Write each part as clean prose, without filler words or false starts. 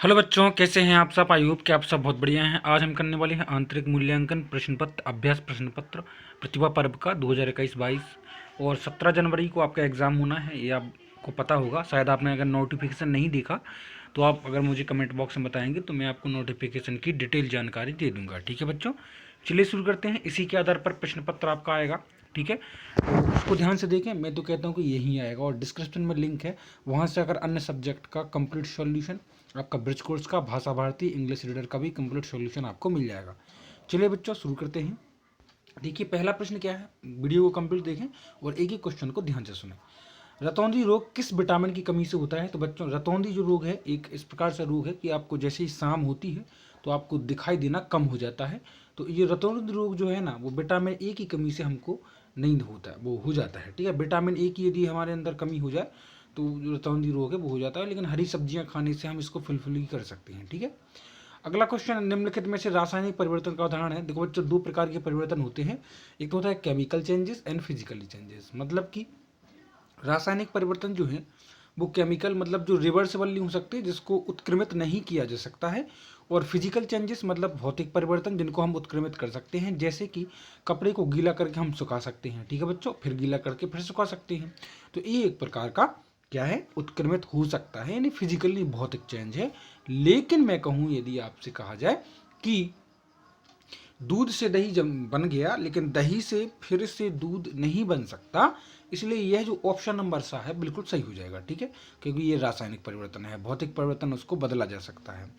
Hello बच्चों, कैसे हैं आप सब। आई होप कि आप सब बहुत बढ़िया हैं। आज हम करने वाले हैं आंतरिक मूल्यांकन प्रश्न पत्र अभ्यास प्रश्न पत्र प्रतिभा पर्व का 2021-22। और 17 जनवरी को आपका एग्ज़ाम होना है, ये आपको पता होगा। शायद आपने अगर नोटिफिकेशन नहीं देखा तो आप अगर मुझे कमेंट बॉक्स में बताएंगे तो मैं आपको नोटिफिकेशन की डिटेल जानकारी दे दूँगा। ठीक है बच्चों, चलिए शुरू करते हैं। इसी के आधार पर प्रश्न पत्र आपका आएगा। ठीक है, तो उसको ध्यान से देखें। मैं तो कहता हूँ कि यही आएगा और डिस्क्रिप्शन में लिंक है, वहाँ से अगर अन्य सब्जेक्ट का कंप्लीट सॉल्यूशन, आपका ब्रिज कोर्स का, भाषा भारती, इंग्लिश रीडर का भी कंप्लीट सॉल्यूशन आपको मिल जाएगा। चलिए बच्चों शुरू करते हैं। देखिए पहला प्रश्न क्या है, वीडियो को कंप्लीट देखें और एक ही क्वेश्चन को ध्यान से सुनें। रतौंधी रोग किस विटामिन की कमी से होता है। तो बच्चों रतौंधी जो रोग है एक इस प्रकार से रोग है कि आपको जैसे ही शाम होती है तो आपको दिखाई देना कम हो जाता है। तो ये रतौंधी रोग जो है ना, वो विटामिन ए की कमी से हमको नहीं होता है, वो हो जाता है। ठीक है, विटामिन ए की यदि हमारे अंदर कमी हो जाए तो जो रतौंधी रोग है वो हो जाता है, लेकिन हरी सब्जियां खाने से हम इसको फुलफिल कर सकते हैं। ठीक है, अगला क्वेश्चन, निम्नलिखित में से रासायनिक परिवर्तन का उदाहरण है। देखो बच्चों, दो प्रकार के परिवर्तन होते हैं, एक तो होता है chemical changes and physically changes. मतलब कि रासायनिक परिवर्तन जो है वो केमिकल मतलब जो रिवर्सिबल नहीं हो सकते, जिसको उत्क्रमित नहीं किया जा सकता है। और फिजिकल चेंजेस मतलब भौतिक परिवर्तन जिनको हम उत्क्रमित कर सकते हैं, जैसे कि कपड़े को गीला करके हम सुखा सकते हैं। ठीक है बच्चों, फिर गीला करके फिर सुखा सकते हैं। तो ये एक प्रकार का क्या है, उत्क्रमित हो सकता है, यानी फिजिकली भौतिक चेंज है। लेकिन मैं कहूँ यदि आपसे कहा जाए कि दूध से दही जम बन गया, लेकिन दही से फिर से दूध नहीं बन सकता, इसलिए यह जो ऑप्शन नंबर सा है बिल्कुल सही हो जाएगा। ठीक है, क्योंकि ये रासायनिक परिवर्तन है, भौतिक परिवर्तन उसको बदला जा सकता है।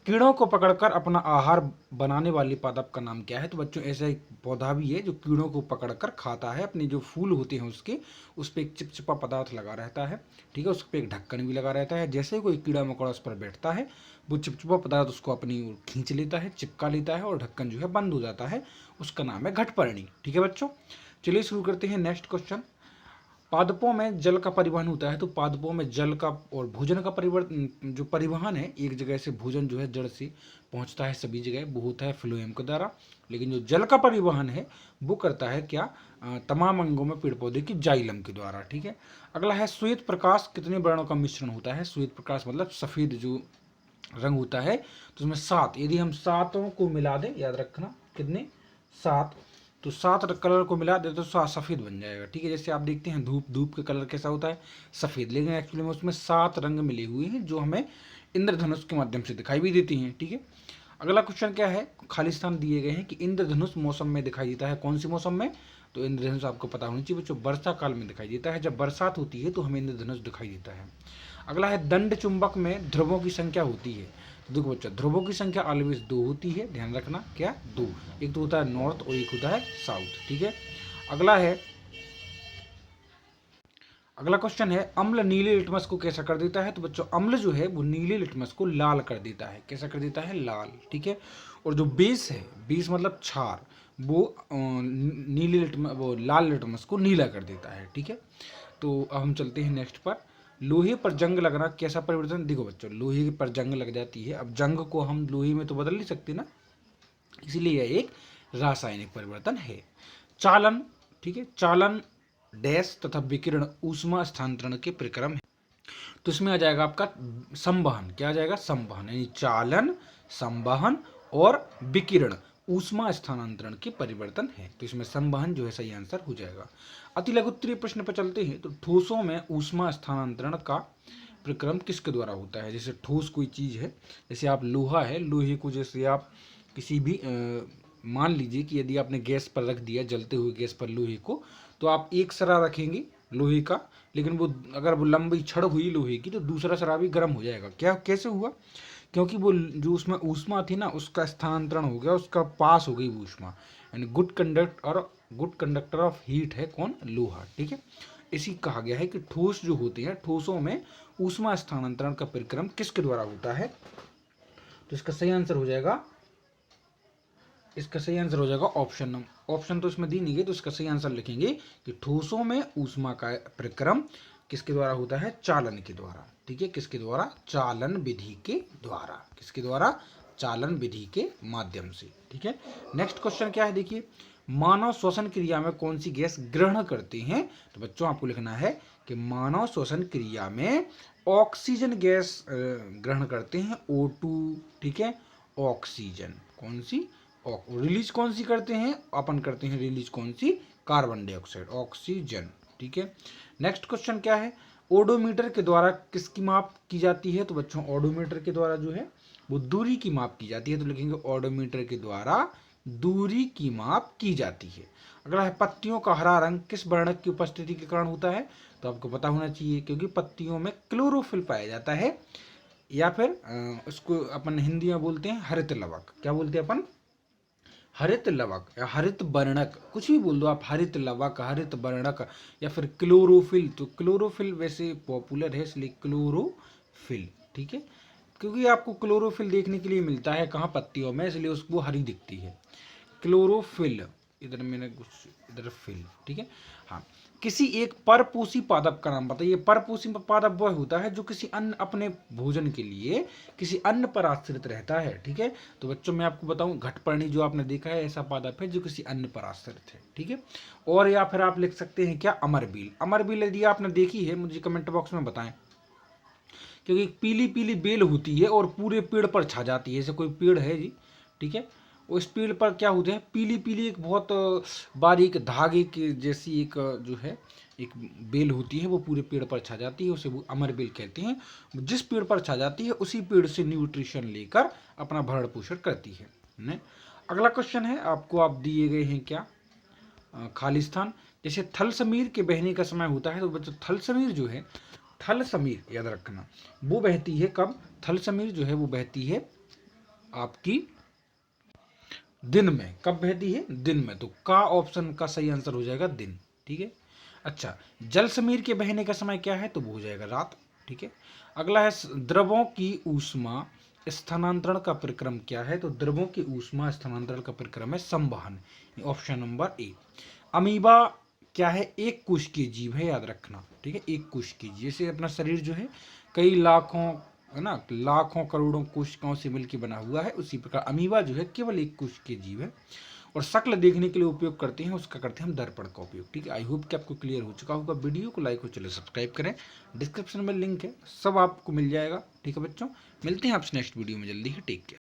कीड़ों को पकड़कर अपना आहार बनाने वाली पादप का नाम क्या है। तो बच्चों ऐसा एक पौधा भी है जो कीड़ों को पकड़कर खाता है। अपने जो फूल होते हैं उसके उस पर एक चिपचिपा पदार्थ लगा रहता है। ठीक है, उस पर एक ढक्कन भी लगा रहता है। जैसे ही कोई कीड़ा मकोड़ा उस पर बैठता है, वो चिपचिपा पदार्थ उसको अपनी ओर खींच लेता है, चिपका लेता है और ढक्कन जो है बंद हो जाता है। उसका नाम है घटपर्णी। ठीक है बच्चों, चलिए शुरू करते हैं नेक्स्ट क्वेश्चन। पादपों में जल का परिवहन होता है। तो पादपों में जल का और भोजन का परिवर्तन जो परिवहन है, एक जगह से भोजन जो है जड़ से पहुंचता है सभी जगह, वो होता है फ्लोएम के द्वारा। लेकिन जो जल का परिवहन है वो करता है क्या, तमाम अंगों में पेड़ पौधे की जाइलम के द्वारा। ठीक है, अगला है श्वेत प्रकाश कितने वर्णों का मिश्रण होता है। श्वेत प्रकाश मतलब सफ़ेद जो रंग होता है, तो उसमें सात, यदि हम सातों को मिला दें, याद रखना कितने, सात, तो सात कलर को मिला दे तो सफ़ेद बन जाएगा। ठीक है, जैसे आप देखते हैं धूप, धूप का कलर कैसा होता है, सफ़ेद, लेकिन एक्चुअली में उसमें सात रंग मिले हुए हैं जो हमें इंद्रधनुष के माध्यम से दिखाई भी देती हैं। ठीक है, अगला क्वेश्चन क्या है, खाली स्थान दिए गए हैं कि इंद्रधनुष मौसम में दिखाई देता है। कौन सी मौसम में, तो इंद्रधनुष आपको पता होनी चाहिए बच्चों, वर्षा काल में दिखाई देता है। जब बरसात होती है तो हमें इंद्रधनुष दिखाई देता है। अगला है दंड चुंबक में ध्रुवों की संख्या होती है। तो देखो बच्चा, ध्रुवों की संख्या ऑलवेज दो होती है, ध्यान रखना क्या, दो। एक तो होता है नॉर्थ और एक होता है साउथ। ठीक है, अगला है, अगला क्वेश्चन है अम्ल नीले लिटमस को कैसा कर देता है। तो बच्चों अम्ल जो है वो नीले लिटमस को लाल कर देता है। कैसा कर देता है, लाल। ठीक है, और जो बेस है, बेस मतलब क्षार, वो नीले लिटमस वो लाल लिटमस को नीला कर देता है। ठीक है, तो अब हम चलते हैं नेक्स्ट पर। लोहे पर जंग लगना कैसा परिवर्तन। देखो बच्चों, लोहे पर जंग लग जाती है। अब जंग को हम लोहे में तो बदल नहीं सकते ना, इसीलिए यह एक रासायनिक परिवर्तन है। चालन, ठीक है, चालन डैश तथा विकिरण ऊष्मा स्थानांतरण के प्रक्रम है। तो इसमें आ जाएगा आपका संवहन, क्या आ जाएगा, संवहन, यानी चालन, संवहन और विकिरण ऊष्मा स्थानांतरण के परिवर्तन है। तो इसमें संवहन जो है सही आंसर हो जाएगा। अति लघुत्तरीय प्रश्न पर चलते हैं। तो ठोसों में ऊष्मा स्थानांतरण का प्रक्रम किसके द्वारा होता है। जैसे ठोस कोई चीज है, जैसे आप लोहा है, लोहे को जैसे आप किसी भी मान लीजिए कि यदि आपने गैस पर रख दिया, जलते हुए गैस पर लोहे को, तो आप एक सरा रखेंगे लोहे का, लेकिन वो अगर वो लंबी छड़ हुई लोहे की तो दूसरा सरा भी गर्म हो जाएगा। क्या, कैसे हुआ, क्योंकि वो जो उसमें ऊष्मा थी ना, उसका स्थानांतरण हो गया, उसका पास हो गई वो ऊष्मा, यानी गुड कंडक्टर ऑफ हीट है कौन, लोहा। ठीक है, इसी कहा गया है कि ठोस जो होते हैं, ठोसों में ऊष्मा स्थानांतरण का परिक्रम किसके द्वारा होता है। तो इसका सही आंसर हो जाएगा, इसका सही आंसर हो जाएगा ऑप्शन। ऑप्शन तो इसमें दी नहीं गई, तो इसका सही आंसर लिखेंगे कि ठोसों में ऊष्मा का परिक्रम किसके द्वारा होता है, चालन के द्वारा। ठीक है, किसके द्वारा, चालन विधि के द्वारा, किसके द्वारा, चालन विधि के माध्यम से। ठीक है, नेक्स्ट क्वेश्चन क्या है, देखिए मानव श्वसन क्रिया में कौन सी गैस ग्रहण करते हैं। तो बच्चों आपको लिखना है कि मानव श्वसन क्रिया में ऑक्सीजन गैस ग्रहण करते हैं, O2, ठीक है, ऑक्सीजन। कौन सी? रिलीज कौन सी करते हैं? अपन करते हैं रिलीज कौन सी? कार्बन डाइऑक्साइड, ऑक्सीजन, ठीक है। नेक्स्ट क्वेश्चन क्या है? ओडोमीटर के द्वारा किसकी माप की जाती है? तो बच्चों ओडोमीटर के द्वारा जो है वो दूरी की माप की जाती है, तो लिखेंगे ओडोमीटर के द्वारा दूरी की माप की जाती है। अगला है पत्तियों का हरा रंग किस वर्णक की उपस्थिति के कारण होता है? तो आपको पता होना चाहिए, क्योंकि पत्तियों में क्लोरोफिल पाया जाता है, या फिर उसको अपन हिंदी में बोलते हैं हरित लवक। क्या बोलते हैं अपन? हरित लवक या हरित वर्णक, कुछ भी बोल दो आप, हरित लवक, हरित वर्णक, या फिर क्लोरोफिल। तो क्लोरोफिल वैसे पॉपुलर है, इसलिए क्लोरोफिल, ठीक है, क्योंकि आपको क्लोरोफिल देखने के लिए मिलता है कहाँ? पत्तियों में, इसलिए उसको हरी दिखती है, क्लोरोफिल। इधर मैंने कुछ, इधर फिल, ठीक है। हाँ, किसी एक परपोषी पादप का नाम बताइए। परपोषी पादप वह होता है जो किसी अन्य अपने भोजन के लिए किसी अन्य पर आश्रित रहता है, ठीक है। तो बच्चों मैं आपको बताऊं, घटपर्णी जो आपने देखा है ऐसा पादप है जो किसी अन्य पर आश्रित है, ठीक है। और या फिर आप लिख सकते हैं क्या? अमरबील। अमरबील यदि आपने देखी है मुझे कमेंट बॉक्स में बताएं, क्योंकि पीली पीली बेल होती है और पूरे पेड़ पर छा जाती है। जैसे कोई पेड़ है जी, ठीक है, उस पेड़ पर क्या होते हैं? पीली पीली एक बहुत बारीक धागे के जैसी एक जो है एक बेल होती है, वो पूरे पेड़ पर छा जाती है, उसे वो अमर बेल कहते हैं। जिस पेड़ पर छा जाती है उसी पेड़ से न्यूट्रिशन लेकर अपना भरण पोषण करती है, ने? अगला क्वेश्चन है आपको, आप दिए गए हैं क्या? खालिस्तान। जैसे थल समीर के बहने का समय होता है, तो बच्चों थल समीर जो है, थल समीर याद रखना, वो बहती है कब? थल समीर जो है वो बहती है आपकी दिन में। कब बहती है? दिन में। तो का ऑप्शन का सही आंसर हो जाएगा दिन, ठीक है। अच्छा, जल समीर के बहने का समय क्या है? तो वो हो जाएगा रात, ठीक है। अगला है द्रवों की ऊष्मा स्थानांतरण का प्रक्रम क्या है? तो द्रवों की ऊष्मा स्थानांतरण का प्रक्रम है संवहन, ऑप्शन नंबर ए। अमीबा क्या है? एक कोश की जीव है, याद रखना, ठीक है, एक कोश की जीव। जैसे अपना शरीर जो है कई लाखों, है ना, लाखों करोड़ों कोशिकाओं से मिलकर बना हुआ है, उसी प्रकार अमीबा जो है केवल एक कोश के जीव है। और शक्ल देखने के लिए उपयोग करते हैं, उसका करते हैं हम दर्पण का उपयोग, ठीक है। आई होप कि आपको क्लियर हो चुका होगा। वीडियो को लाइक और चलो सब्सक्राइब करें, डिस्क्रिप्शन में लिंक है, सब आपको मिल जाएगा, ठीक है बच्चों। मिलते हैं आपसे नेक्स्ट वीडियो में जल्दी ही, टेक केयर।